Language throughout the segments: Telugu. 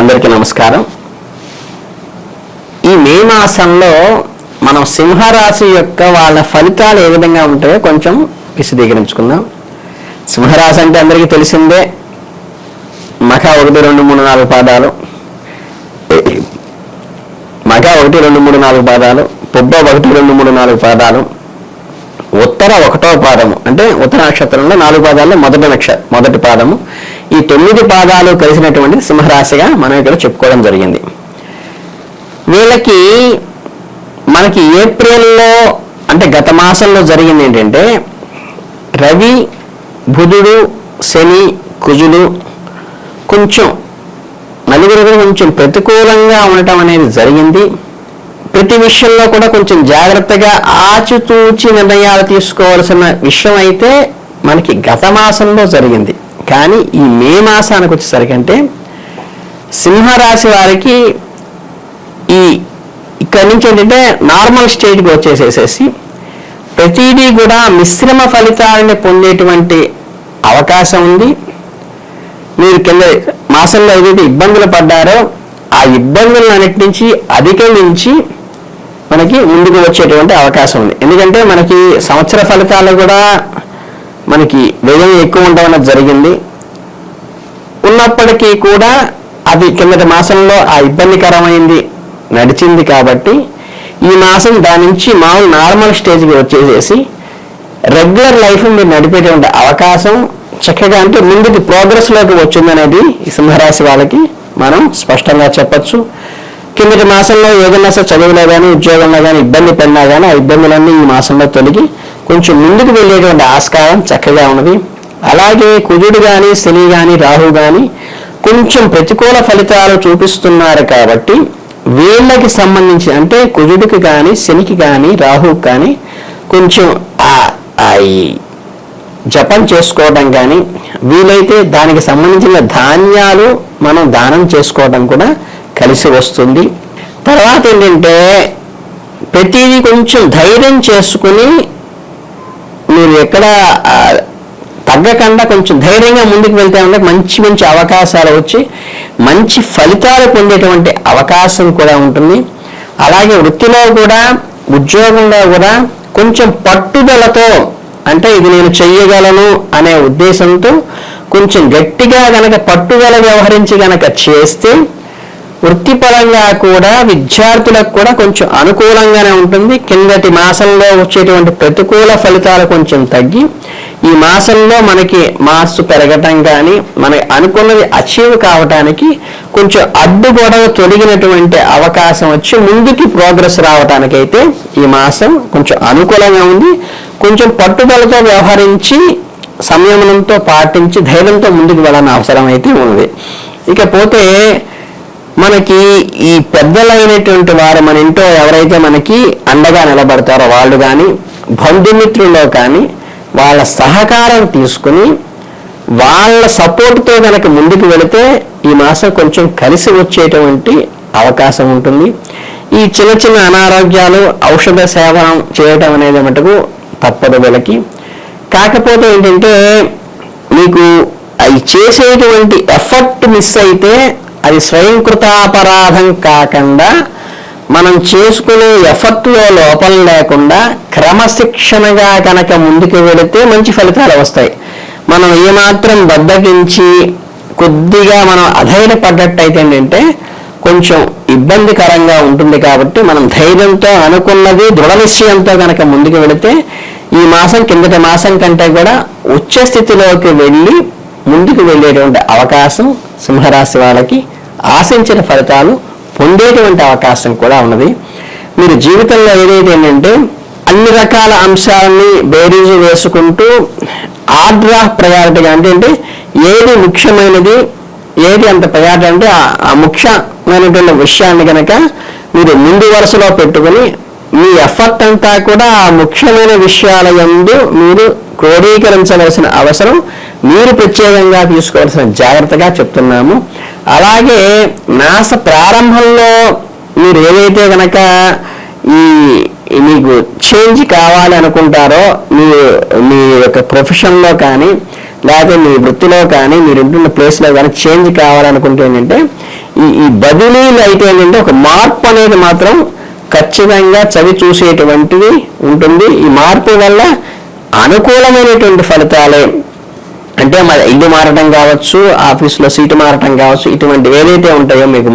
అందరికీ నమస్కారం. ఈ మే మాసంలో మనం సింహరాశి యొక్క వాళ్ళ ఫలితాలు ఏ విధంగా ఉంటాయో కొంచెం విశదీకరించుకుందాం. సింహరాశి అంటే అందరికీ తెలిసిందే. మఖ 1, 2, 3, 4 పాదాలు, మఖ 1, 2, 3, 4 పాదాలు, పుబ్బ 1, 2, 3, 4 పాదాలు, ఉత్తర 1వ పాదము అంటే ఉత్తర నక్షత్రంలో 4 పాదాల్లో మొదటి పాదము. ఈ 9 పాదాలు కలిసినటువంటి సింహరాశిగా మనం ఇక్కడ చెప్పుకోవడం జరిగింది. వీళ్ళకి మనకి ఏప్రిల్లో అంటే గత మాసంలో జరిగింది ఏంటంటే రవి, బుధుడు, శని, కుజులు కొంచెం నలుగురు కొంచెం ప్రతికూలంగా ఉండటం అనేది జరిగింది. ప్రతి విషయంలో కూడా కొంచెం జాగ్రత్తగా ఆచితూచి నిర్ణయాలు తీసుకోవాల్సిన విషయం అయితే మనకి గత మాసంలో జరిగింది. కానీ ఈ మే మాసానికి వచ్చేసరికి అంటే సింహరాశి వారికి ఇక్కడి నుంచి ఏంటంటే నార్మల్ స్టేజ్కి వచ్చేసేసి ప్రతిదీ కూడా మిశ్రమ ఫలితాలని పొందేటువంటి అవకాశం ఉంది. మీరు కింద మాసంలో ఏదైతే ఇబ్బందులు పడ్డారో ఆ ఇబ్బందులన్నిటి నుంచి అధిగమించి మనకి ముందుకు వచ్చేటువంటి అవకాశం ఉంది. ఎందుకంటే మనకి సంవత్సర ఫలితాలు కూడా మనకి వ్యయం ఎక్కువ ఉండడం జరిగింది. ఉన్నప్పటికీ కూడా అది కిందటి మాసంలో ఆ ఇబ్బందికరమైంది నడిచింది. కాబట్టి ఈ మాసం దాని నుంచి మామూలు నార్మల్ స్టేజ్కి వచ్చేసేసి రెగ్యులర్ లైఫ్ మీరు నడిపేటువంటి అవకాశం చక్కగా అంటే ముందుకు ప్రోగ్రెస్లోకి వచ్చిందనేది ఈ సింహరాశి వాళ్ళకి మనం స్పష్టంగా చెప్పచ్చు. కిందటి మాసంలో ఏదైనా సరే చదువులో కానీ ఉద్యోగంలో కానీ ఇబ్బంది పడినా కానీ ఆ ఇబ్బందులన్నీ ఈ మాసంలో తొలగి కొంచెం ముందుకు వెళ్ళేటువంటి ఆస్కారం చక్కగా ఉన్నది. అలాగే కుజుడు కానీ శని కానీ రాహు కానీ కొంచెం ప్రతికూల ఫలితాలు చూపిస్తున్నారు. కాబట్టి వీళ్ళకి సంబంధించి అంటే కుజుడికి కానీ శనికి కానీ రాహుకి కానీ కొంచెం జపం చేసుకోవడం కానీ వీలైతే దానికి సంబంధించిన ధాన్యాలు మనం దానం చేసుకోవడం కూడా కలిసి వస్తుంది. తర్వాత ఏంటంటే ప్రతిదీ కొంచెం ధైర్యం చేసుకుని మీరు ఎక్కడ తగ్గకుండా కొంచెం ధైర్యంగా ముందుకు వెళ్తే ఉంటే మంచి అవకాశాలు వచ్చి మంచి ఫలితాలు పొందేటువంటి అవకాశం కూడా ఉంటుంది. అలాగే వృత్తిలో కూడా ఉద్యోగంలో కూడా కొంచెం పట్టుదలతో అంటే ఇది నేను చెయ్యగలను అనే ఉద్దేశంతో కొంచెం గట్టిగా గనక పట్టుదల వ్యవహరించి గనక చేస్తే వృత్తిపరంగా కూడా విద్యార్థులకు కూడా కొంచెం అనుకూలంగానే ఉంటుంది. కిందటి మాసంలో వచ్చేటువంటి ప్రతికూల ఫలితాలు కొంచెం తగ్గి ఈ మాసంలో మనకి మార్క్స్ పెరగటం కానీ మనకి అనుకున్నది అచీవ్ కావటానికి కొంచెం అడ్డుగొడవ తొలగినటువంటి అవకాశం వచ్చి ముందుకి ప్రోగ్రెస్ రావటానికైతే ఈ మాసం కొంచెం అనుకూలంగా ఉంది. కొంచెం పట్టుదలతో వ్యవహరించి సంయమనంతో పాటించి ధైర్యంతో ముందుకు వెళ్ళాల్సిన అవసరం అయితే ఉంది. ఇకపోతే మనకి ఈ పెద్దలైనటువంటి వారు మన ఇంట్లో ఎవరైతే మనకి అండగా నిలబడతారో వాళ్ళు కానీ బంధుమిత్రుల్లో కానీ వాళ్ళ సహకారం తీసుకుని వాళ్ళ సపోర్ట్తో కనుక ముందుకు వెళితే ఈ మాసం కొంచెం కలిసి వచ్చేటువంటి అవకాశం ఉంటుంది. ఈ చిన్న అనారోగ్యాలు ఔషధ సేవనం చేయటం అనేది మటుకు తప్పదు వీళ్ళకి. కాకపోతే ఏంటంటే మీకు అవి చేసేటువంటి ఎఫర్ట్ మిస్ అయితే అది స్వయంకృతాపరాధం కాకుండా మనం చేసుకునే ఎఫర్ట్లో లోపం లేకుండా క్రమశిక్షణగా కనుక ముందుకు వెళితే మంచి ఫలితాలు వస్తాయి. మనం ఏమాత్రం బద్దకించి కొద్దిగా మనం అధైర్యపడ్డట్టయితే ఏంటంటే కొంచెం ఇబ్బందికరంగా ఉంటుంది. కాబట్టి మనం ధైర్యంతో అనుకున్నది దృఢ నిశ్చయంతో కనుక ముందుకు వెళితే ఈ మాసం కిందటి మాసం కంటే కూడా ఉచ్చ స్థితిలోకి వెళ్ళి ముందుకు వెళ్ళేటువంటి అవకాశం సింహరాశి వాళ్ళకి ఆశించిన ఫలితాలు పొందేటువంటి అవకాశం కూడా ఉన్నది. మీరు జీవితంలో ఏదైతే ఏంటంటే అన్ని రకాల అంశాలని బేరీజు వేసుకుంటూ ఆర్డర్ ఆఫ్ ప్రయారిటీగా అంటే ఏది ముఖ్యమైనది ఏది అంత ప్రయారిటీ అంటే ఆ ముఖ్యమైనటువంటి విషయాన్ని కనుక మీరు ముందు వరుసలో పెట్టుకుని మీ ఎఫర్ట్ అంతా కూడా ఆ ముఖ్యమైన విషయాల యందు మీరు క్రోడీకరించవలసిన అవసరం మీరు ప్రత్యేకంగా తీసుకోవాల్సిన జాగ్రత్తగా చెప్తున్నాము. అలాగే మాస ప్రారంభంలో మీరు ఏదైతే కనుక మీకు చేంజ్ కావాలి అనుకుంటారో మీ యొక్క ప్రొఫెషన్లో కానీ లేకపోతే మీ వృత్తిలో కానీ మీరు ఉంటున్న ప్లేస్లో కానీ చేంజ్ కావాలనుకుంటే ఏంటంటే ఈ బదిలీలు అయితే ఏంటంటే ఒక మార్పు అనేది మాత్రం ఖచ్చితంగా చవి చూసేటువంటిది ఉంటుంది. ఈ మార్పు వల్ల అనుకూలమైనటువంటి ఫలితాలే, అంటే మన ఇల్లు మారటం కావచ్చు, ఆఫీస్లో సీటు మారటం కావచ్చు, ఇటువంటి ఏదైతే ఉంటాయో మీకు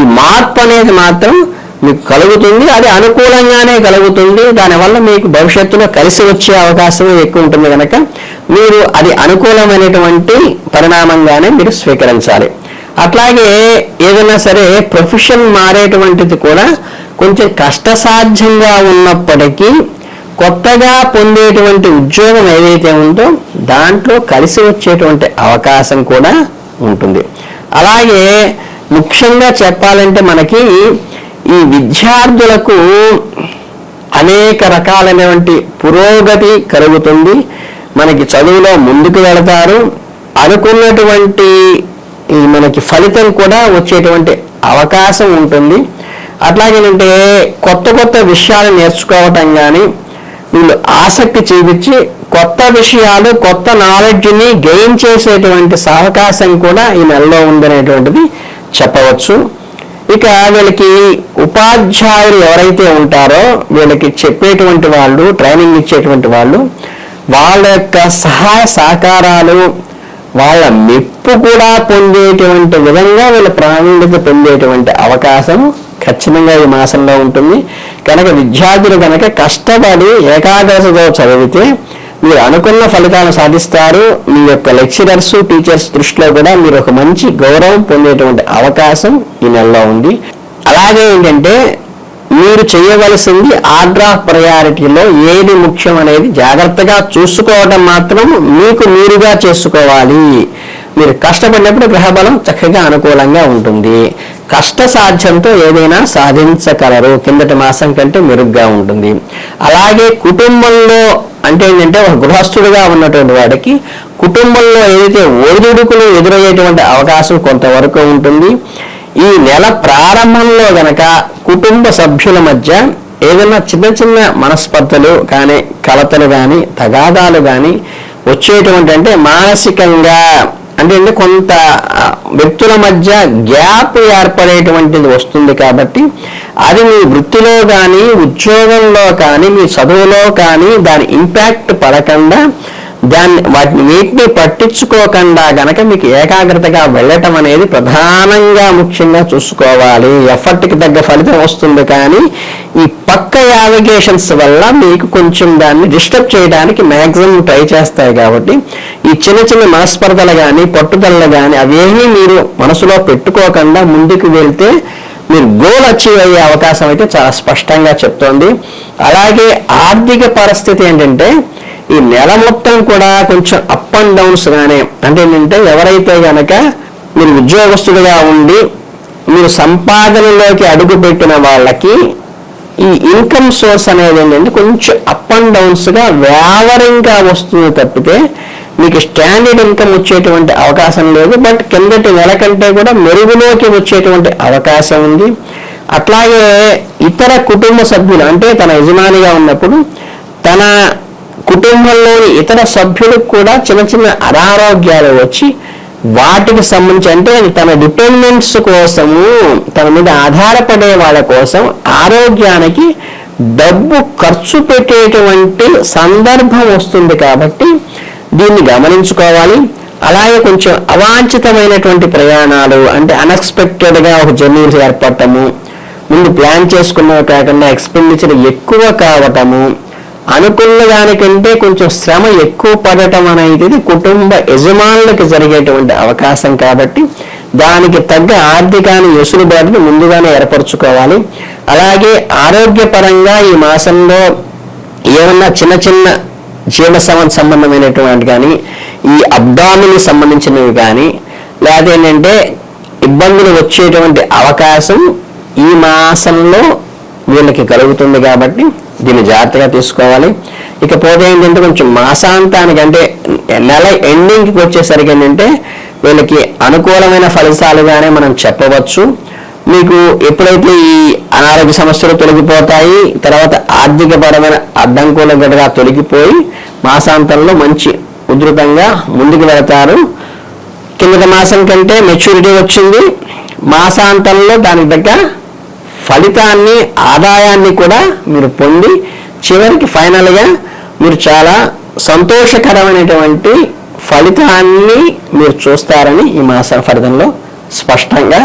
ఈ మార్పు అనేది మాత్రం మీకు కలుగుతుంది. అది అనుకూలంగానే కలుగుతుంది. దానివల్ల మీకు భవిష్యత్తులో కలిసి వచ్చే అవకాశం ఎక్కువ ఉంటుంది కనుక మీరు అది అనుకూలమైనటువంటి పరిణామంగానే మీరు స్వీకరించాలి. అట్లాగే ఏదైనా సరే ప్రొఫెషన్ మారేటువంటిది కూడా కొంచెం కష్టసాధ్యంగా ఉన్నప్పటికీ కొత్తగా పొందేటువంటి ఉద్యోగం ఏదైతే ఉందో దాంట్లో కలిసి వచ్చేటువంటి అవకాశం కూడా ఉంటుంది. అలాగే ముఖ్యంగా చెప్పాలంటే మనకి ఈ విద్యార్థులకు అనేక రకాలైనటువంటి పురోగతి కలుగుతుంది. మనకి చదువులో ముందుకు వెళతారు. అనుకున్నటువంటి మనకి ఫలితం కూడా వచ్చేటువంటి అవకాశం ఉంటుంది. అట్లాగేనంటే కొత్త కొత్త విషయాలు నేర్చుకోవటం కానీ వీళ్ళు ఆసక్తి చూపించి కొత్త విషయాలు కొత్త నాలెడ్జ్ని గెయిన్ చేసేటువంటి అవకాశం కూడా ఈ నెలలో ఉందనేటువంటిది చెప్పవచ్చు. ఇక వీళ్ళకి ఉపాధ్యాయులు ఎవరైతే ఉంటారో వీళ్ళకి చెప్పేటువంటి వాళ్ళు, ట్రైనింగ్ ఇచ్చేటువంటి వాళ్ళు, వాళ్ళ యొక్క సహాయ సహకారాలు, వాళ్ళ మెప్పు కూడా పొందేటువంటి విధంగా వీళ్ళ ప్రావీణ్యత పొందేటువంటి అవకాశం ఖచ్చితంగా ఈ మాసంలో ఉంటుంది. కనుక విద్యార్థులు కనుక కష్టపడి ఏకాగ్రతతో చదివితే మీరు అనుకున్న ఫలితాలను సాధిస్తారు. మీ యొక్క లెక్చరర్స్, టీచర్స్ దృష్టిలో కూడా మీరు ఒక మంచి గౌరవం పొందేటువంటి అవకాశం ఈ నెలలో ఉంది. అలాగే ఏంటంటే మీరు చేయవలసింది ఆర్డర్ ఆఫ్ ప్రయారిటీలో ఏది ముఖ్యం అనేది జాగ్రత్తగా చూసుకోవడం మాత్రం మీకు మీరుగా చేసుకోవాలి. మీరు కష్టపడినప్పుడు గ్రహబలం చక్కగా అనుకూలంగా ఉంటుంది. కష్ట సాధ్యంతో ఏదైనా సాధించగలరు. కిందటి మాసం కంటే మెరుగ్గా ఉంటుంది. అలాగే కుటుంబంలో అంటే ఏంటంటే ఒక గృహస్థుడిగా ఉన్నటువంటి వాడికి కుటుంబంలో ఏదైతే ఒడిదుడుకులు ఎదురయ్యేటువంటి అవకాశం కొంతవరకు ఉంటుంది. ఈ నెల ప్రారంభంలో గనక కుటుంబ సభ్యుల మధ్య ఏదైనా చిన్న చిన్న మనస్పర్ధలు కానీ, కలతలు కానీ, తగాదాలు కానీ వచ్చేటువంటి అంటే మానసికంగా అంటే కొంత వ్యక్తుల మధ్య గ్యాప్ ఏర్పడేటువంటిది వస్తుంది. కాబట్టి అది మీ వృత్తిలో కానీ, ఉద్యోగంలో కానీ, మీ చదువులో కానీ దాని ఇంపాక్ట్ పడకుండా వీటిని పట్టించుకోకుండా గనక మీకు ఏకాగ్రతగా వెళ్ళటం అనేది ప్రధానంగా ముఖ్యంగా చూసుకోవాలి. ఎఫర్ట్కి తగ్గ ఫలితం వస్తుంది. కానీ ఈ పక్క యావిగేషన్స్ వల్ల మీకు కొంచెం దాన్ని డిస్టర్బ్ చేయడానికి మ్యాక్సిమం ట్రై చేస్తాయి. కాబట్టి ఈ చిన్న చిన్న మనస్పర్ధలు కానీ, పట్టుదలలు కానీ అవేమీ మీరు మనసులో పెట్టుకోకుండా ముందుకు వెళ్తే మీరు గోల్ అచీవ్ అయ్యే అవకాశం అయితే చాలా స్పష్టంగా చెప్తోంది. అలాగే ఆర్థిక పరిస్థితి ఏంటంటే ఈ నెల మొత్తం కూడా కొంచెం అప్ అండ్ డౌన్స్ గానే, అంటే ఏంటంటే ఎవరైతే గనక మీరు ఉద్యోగస్తులుగా ఉండి మీరు సంపాదనలోకి అడుగు పెట్టిన వాళ్ళకి ఈ ఇన్కమ్ సోర్స్ అనేది ఏంటంటే కొంచెం అప్ అండ్ డౌన్స్గా వ్యావరంగా వస్తుంది తప్పితే మీకు స్టాండర్డ్ ఇన్కమ్ వచ్చేటువంటి అవకాశం లేదు. బట్ కిందటి నెల కంటే కూడా మెరుగులోకి వచ్చేటువంటి అవకాశం ఉంది. అట్లాగే ఇతర కుటుంబ సభ్యులు అంటే తన యజమానిగా ఉన్నప్పుడు తన కుటుంబంలోని ఇతర సభ్యులకు కూడా చిన్న చిన్న అనారోగ్యాలు వచ్చి వాటికి సంబంధించి అంటే తన డిపెండెంట్స్ కోసము, తన మీద ఆధారపడే వాళ్ళ కోసం ఆరోగ్యానికి డబ్బు ఖర్చు పెట్టేటువంటి సందర్భం వస్తుంది. కాబట్టి దీన్ని గమనించుకోవాలి. అలాగే కొంచెం అవాంఛితమైనటువంటి ప్రయాణాలు అంటే అన్ఎక్స్పెక్టెడ్గా ఒక జర్నీస్ ఏర్పడటము, ముందు ప్లాన్ చేసుకున్నవి కాకుండా ఎక్స్పెండిచర్ ఎక్కువ కావటము, అనుకున్న దానికంటే కొంచెం శ్రమ ఎక్కువ పడటం అనేది కుటుంబ యజమానులకు జరిగేటువంటి అవకాశం. కాబట్టి దానికి తగ్గ ఆర్థికాన్ని వెసులుబాటుని ముందుగానే ఏర్పరచుకోవాలి. అలాగే ఆరోగ్యపరంగా ఈ మాసంలో ఏమన్నా చిన్న చిన్న జీర్ణ సంబంధమైనటువంటి కానీ, ఈ అబ్డామిన్ సంబంధించినవి కానీ లేదా ఏంటంటే ఇబ్బందులు వచ్చేటువంటి అవకాశం ఈ మాసంలో వీళ్ళకి కలుగుతుంది. కాబట్టి దీన్ని జాగ్రత్తగా తీసుకోవాలి. ఇకపోతే ఏంటంటే కొంచెం మాసాంతానికి అంటే నెల ఎండింగ్కి వచ్చేసరికి ఏంటంటే వీళ్ళకి అనుకూలమైన ఫలితాలుగానే మనం చెప్పవచ్చు. మీకు ఎప్పుడైతే ఈ అనారోగ్య సమస్యలు తొలగిపోతాయి, తర్వాత ఆర్థికపరమైన అడ్డంకులు గట్టిగా తొలగిపోయి మాసాంతంలో మంచి ఉధృతంగా ముందుకు వెళతారు. కిందటి మాసం కంటే మెచ్యూరిటీ వచ్చింది. మాసాంతంలో దానికి తగ్గ ఫలితాన్ని, ఆదాయాన్ని కూడా మీరు పొంది చివరికి ఫైనల్గా మీరు చాలా సంతోషకరమైనటువంటి ఫలితాన్ని మీరు చూస్తారని ఈ మాస ఫలితంలో స్పష్టంగా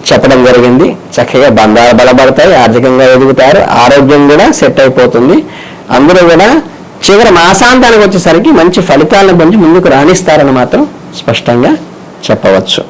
చెప్పడం జరిగింది. చక్కగా బంధాలు బలపడతాయి, ఆర్థికంగా ఎదుగుతారు, ఆరోగ్యం కూడా సెట్ అయిపోతుంది. అందరూ కూడా చివరి మాసాంతానికి వచ్చేసరికి మంచి ఫలితాలను పొంది ముందుకు రాణిస్తారని మాత్రం స్పష్టంగా చెప్పవచ్చు.